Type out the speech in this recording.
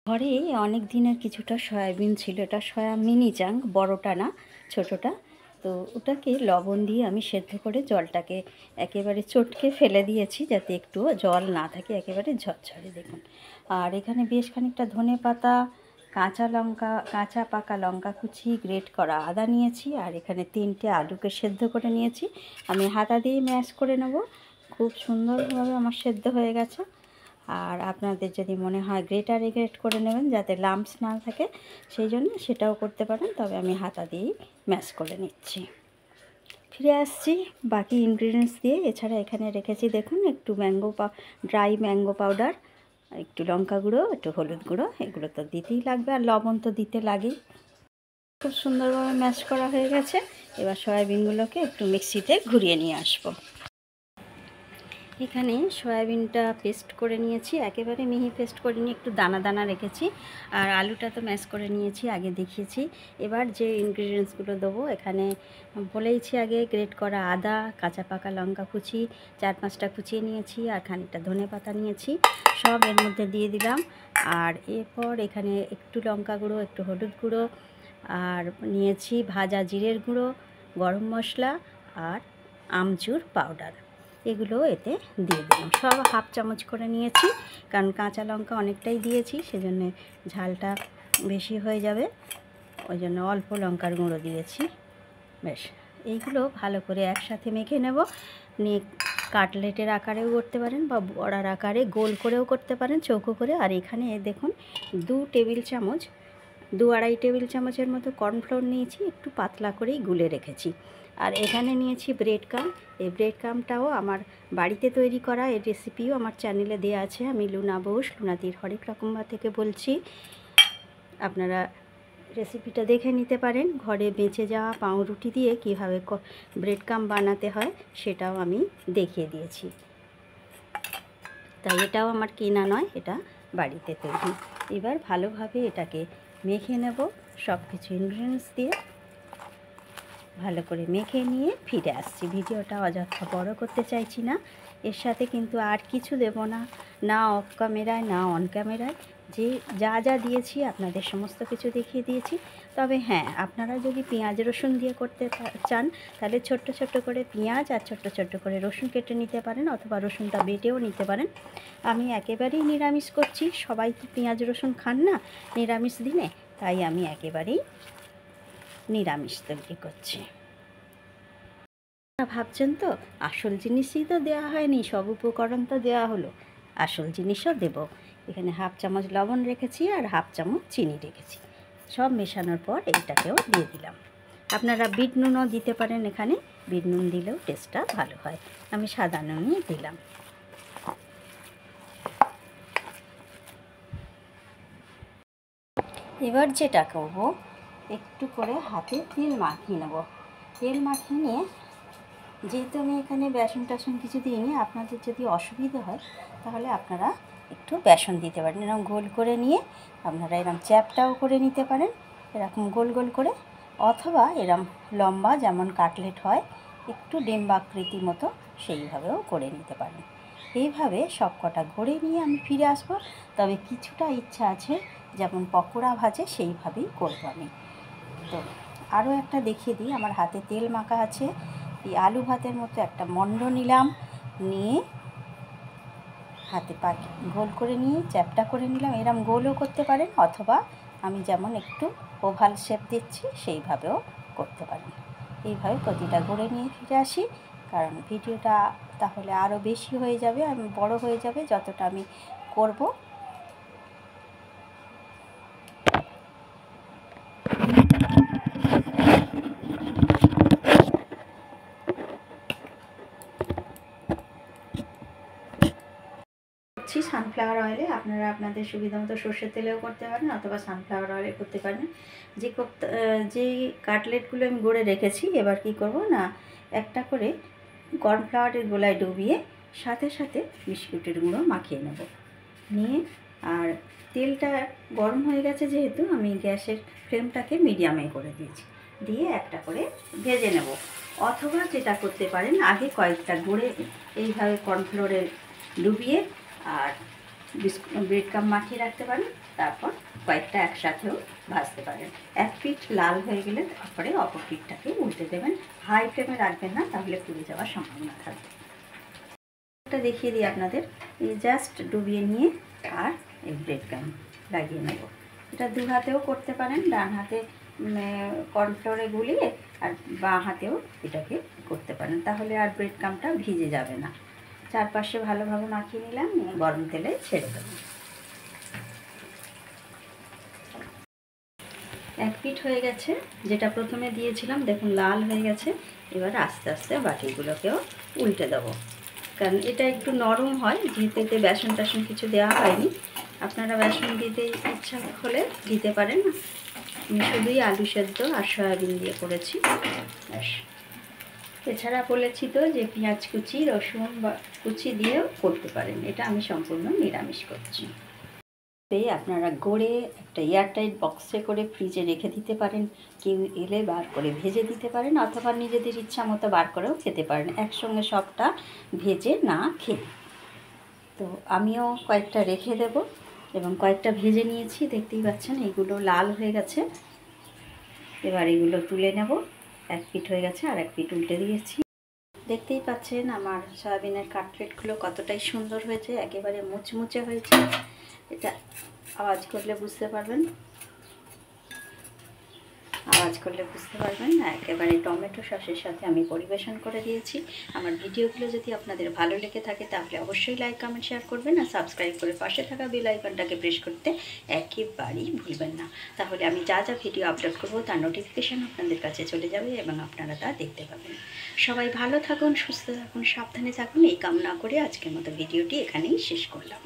ঘরে অনেক দিনের কিছুটা সয়াবিন ছিল, এটা সয়া মিনি চাঙ্ক, বড়টা না ছোটোটা। তো ওটাকে লবণ দিয়ে আমি সেদ্ধ করে জলটাকে একেবারে চটকে ফেলে দিয়েছি, যাতে একটুও জল না থাকে, একেবারে ঝরঝরে দেখুন। আর এখানে বেশ খানিকটা ধনে পাতা, কাঁচা লঙ্কা, কাঁচা পাকা লঙ্কা কুচি, গ্রেট করা আদা নিয়েছি, আর এখানে 3টে আলুকে সেদ্ধ করে নিয়েছি। আমি হাতা দিয়ে ম্যাশ করে নেব। খুব সুন্দরভাবে আমার সেদ্ধ হয়ে গেছে। আর আপনাদের যদি মনে হয় গ্রেটারে গ্রেট করে নেবেন যাতে লাম্পস না থাকে, সেই জন্য সেটাও করতে পারেন, তবে আমি হাতা দিয়েই ম্যাশ করে নিচ্ছি। ফিরে আসছি বাকি ইনগ্রিডিয়েন্টস দিয়ে। এছাড়া এখানে রেখেছি দেখুন একটু ড্রাই ম্যাঙ্গো পাউডার, একটু লঙ্কা গুঁড়ো, একটু হলুদ গুঁড়ো, এগুলো তো দিতেই লাগবে, আর লবণ তো দিতে লাগেই। খুব সুন্দরভাবে ম্যাশ করা হয়ে গেছে। এবার সয়াবিনগুলোকে একটু মিক্সিতে ঘুরিয়ে নিয়ে আসবো। এখানে সয়াবিনটা পেস্ট করে নিয়েছি, একেবারে মিহি পেস্ট করে নিয়ে একটু দানা দানা রেখেছি। আর আলুটা তো ম্যাশ করে নিয়েছি, আগে দেখিয়েছি। এবার যে ইনগ্রিডিয়েন্টসগুলো দেবো, এখানে বলেইছি আগে, গ্রেট করা আদা, কাঁচা পাকা লঙ্কা কুচি 4-5টা কুচিয়ে নিয়েছি, আর খানিকটা ধনে পাতা নিয়েছি, সব এর মধ্যে দিয়ে দিলাম। আর এরপর এখানে একটু লঙ্কা গুঁড়ো, একটু হলুদ গুঁড়ো, আর নিয়েছি ভাজা জিরের গুঁড়ো, গরম মশলা, আর আমচুর পাউডার, এগুলো এতে দিয়ে দিলাম। সব হাফ চামচ করে নিয়েছি, কারণ কাঁচা লঙ্কা অনেকটাই দিয়েছি, সেজন্য ঝালটা বেশি হয়ে যাবে, ওই জন্য অল্প লঙ্কার গুঁড়ো দিয়েছি। বেশ, এইগুলো ভালো করে একসাথে মেখে নেব। নিয়ে কাটলেটের আকারেও করতে পারেন, বা বড়ার আকারে গোল করেও করতে পারেন, চৌকো করে। আর এখানে দেখুন 2-2.5 টেবিল চামচের মতো কর্নফ্লোর নিয়েছি, একটু পাতলা করেই গুলে রেখেছি। আর এখানে নিয়েছি ব্রেড ক্রাম। এই ব্রেড ক্রামটাও আমার বাড়িতে তৈরি করা, এর রেসিপিও আমার চ্যানেলে দেওয়া আছে। আমি লুনা বোস, লুনাতির হরেক রকমবার থেকে বলছি, আপনারা রেসিপিটা দেখে নিতে পারেন। ঘরে বেঁচে যাওয়া পাউরুটি দিয়ে কীভাবে ব্রেড ক্রাম বানাতে হয় সেটাও আমি দেখিয়ে দিয়েছি। তাই এটাও আমার কেনা নয়, এটা বাড়িতে তৈরি। এবার ভালোভাবে এটাকে মেখে নেব, সব কিছু ইনগ্রিডিয়েন্টস দিয়ে ভালো করে মেখে নিয়ে ফিরে আসছি। ভিডিওটা অযথা বড় করতে চাইছি না। এর সাথে কিন্তু আর কিছু দেব না, না অফ ক্যামেরায় না অন ক্যামেরায়। যে যা যা দিয়েছি আপনাদের সমস্ত কিছু দেখিয়ে দিয়েছি। তবে হ্যাঁ, আপনারা যদি পেঁয়াজ রসুন দিয়ে করতে চান, তাহলে ছোট্ট ছোট্ট করে পেঁয়াজ আর ছোট্ট ছোট্ট করে রসুন কেটে নিতে পারেন, অথবা রসুনটা বেটেও নিতে পারেন। আমি একেবারেই নিরামিষ করছি, সবাই তো পেঁয়াজ রসুন খান না নিরামিষ দিনে, তাই আমি একেবারেই নিরামিষ তৈরি করছি। ভাবছেন তো আসল জিনিসই তো দেওয়া হয়নি, সব উপকরণ তো দেওয়া হলো, আসল জিনিসও দেব। এখানে হাফ চামচ লবণ রেখেছি, আর হাফ চামচ চিনি রেখেছি। সব মেশানোর পর এইটাকেও দিয়ে দিলাম। আপনারা বিট নুনও দিতে পারেন, এখানে বিট নুন দিলেও টেস্টটা ভালো হয়। আমি সাদা নুনই দিলাম। এবার যেটা করব, একটু করে হাতে তেল মাখিয়ে নেব। তেল মাখিয়ে নিয়ে, যেহেতু আমি এখানে বেসন টেসন কিছু দিইনি, আপনাদের যদি অসুবিধা হয় তাহলে আপনারা একটু বেসন দিতে পারেন। এরকম গোল করে নিয়ে আপনারা এরকম চ্যাপটাও করে নিতে পারেন, এরকম গোল গোল করে, অথবা এরকম লম্বা যেমন কাটলেট হয় একটু ডিম্বাকৃতি মতো, সেইভাবেও করে নিতে পারেন। এইভাবে সব কটা গড়ে নিয়ে আমি ফিরে আসবো। তবে কিছুটা ইচ্ছা আছে যেমন পকোড়া ভাজে সেইভাবেই করবো আমি। তো আরও একটা দেখিয়ে দিই, আমার হাতে তেল মাখা আছে। এই আলু ভাতের মতো একটা মণ্ড নিলাম, নিয়ে হাতে গোল করে নিয়ে চ্যাপটা করে নিলাম। এরম গোলও করতে পারেন, অথবা আমি যেমন একটু ওভাল শেপ দিচ্ছি সেইভাবেও করতে পারেন। এইভাবে প্রতিটা গড়ে নিয়ে ফিরে আসি, কারণ ভিডিওটা তাহলে আরও বেশি হয়ে যাবে, আমি বড় হয়ে যাবে যতটা আমি করব। সানফ্লাওয়ার অয়েলে, আপনারা আপনাদের সুবিধা মতো সর্ষের তেলেও করতে পারেন, অথবা সানফ্লাওয়ার অয়েলে করতে পারেন। যেই কাটলেটগুলো আমি গড়ে রেখেছি, এবার কি করব না, একটা করে কর্নফ্লাওয়ারের গোলায় ডুবিয়ে সাথে সাথে বিস্কুটের গুঁড়ো মাখিয়ে নেব। নিয়ে, আর তেলটা গরম হয়ে গেছে যেহেতু, আমি গ্যাসের ফ্লেমটাকে মিডিয়ামে করে দিয়েছি, দিয়ে একটা করে ভেজে নেব। অথবা যেটা করতে পারেন, আগে কয়েকটা গড়ে এইভাবে কর্নফ্লোরে ডুবিয়ে আর ব্রেড ক্রাম্ব মাখিয়ে রাখতে পারেন। তারপর কয়েকটা একসাথেও ভাজতে পারেন। এক পিঠ লাল হয়ে গেলে তারপরে অপর পিঠটাকে উল্টে দেবেন। হাই ফ্লেমে রাখবেন না, তাহলে পুড়ে যাওয়ার সম্ভাবনা থাকবে। এটা দেখিয়ে দিই আপনাদের। এই জাস্ট ডুবিয়ে নিয়ে আর এই ব্রেড ক্রাম্ব লাগিয়ে নেব। এটা দু হাতেও করতে পারেন, ডান হাতে কর্নফ্লোরে গুলিয়ে আর বাঁ হাতেও এটাকে করতে পারেন, তাহলে আর ব্রেড ক্রাম্বটা ভিজে যাবে না। চারপাশে ভালোভাবে মাখিয়ে নিলাম, গরম তেলে ছেড়ে দেবো। এক পিঠ হয়ে গেছে, যেটা প্রথমে দিয়েছিলাম দেখুন লাল হয়ে গেছে। এবার আস্তে আস্তে বাকিগুলোকেও উল্টে দেবো, কারণ এটা একটু নরম হয়, যেহেতু এতে বেসন টেসন কিছু দেওয়া হয়নি। আপনারা বেসন দিতে ইচ্ছা হলে দিতে পারেন। আমি শুধুই আলু সেদ্ধ আর সয়াবিন দিয়ে করেছি। এছাড়া বলেছি তো যে পেঁয়াজ কুচি, রসুন বা কুচি দিয়েও করতে পারেন। এটা আমি সম্পূর্ণ নিরামিষ করছি। আপনারা গড়ে একটা এয়ারটাইট বক্সে করে ফ্রিজে রেখে দিতে পারেন। কেউ এলে বার করে ভেজে দিতে পারেন, অথবা নিজেদের ইচ্ছা মতো বার করেও খেতে পারেন, একসঙ্গে সবটা ভেজে না খেয়ে। তো আমিও কয়েকটা রেখে দেব এবং কয়েকটা ভেজে নিয়েছি, দেখতেই পাচ্ছেন এইগুলো লাল হয়ে গেছে। এবার এগুলো তুলে নেব। এক পিঠ হয়ে গেছে, আর এক পিঠ উল্টে দিয়েছি। দেখতেই পাচ্ছেন আমার সয়াবিনের কাটলেটগুলো কতটাই সুন্দর হয়েছে, একেবারে মুচমুচে হয়েছে। এটা আওয়াজ করলে বুঝতে পারবেন, একেবারে টমেটো সসের সাথে আমি পরিবেশন করে দিয়েছি। আমার ভিডিওগুলো যদি আপনাদের ভালো লেগে থাকে তাহলে অবশ্যই লাইক, কমেন্ট, শেয়ার করবেন, আর সাবস্ক্রাইব করে পাশে থাকা বেল আইকনটাকে প্রেস করতে একেবারেই ভুলবেন না। তাহলে আমি যা যা ভিডিও আপলোড করব তার নোটিফিকেশান আপনাদের কাছে চলে যাবে এবং আপনারা তা দেখতে পাবেন। সবাই ভালো থাকুন, সুস্থ থাকুন, সাবধানে থাকুন, এই কামনা করে আজকের মতো ভিডিওটি এখানেই শেষ করলাম।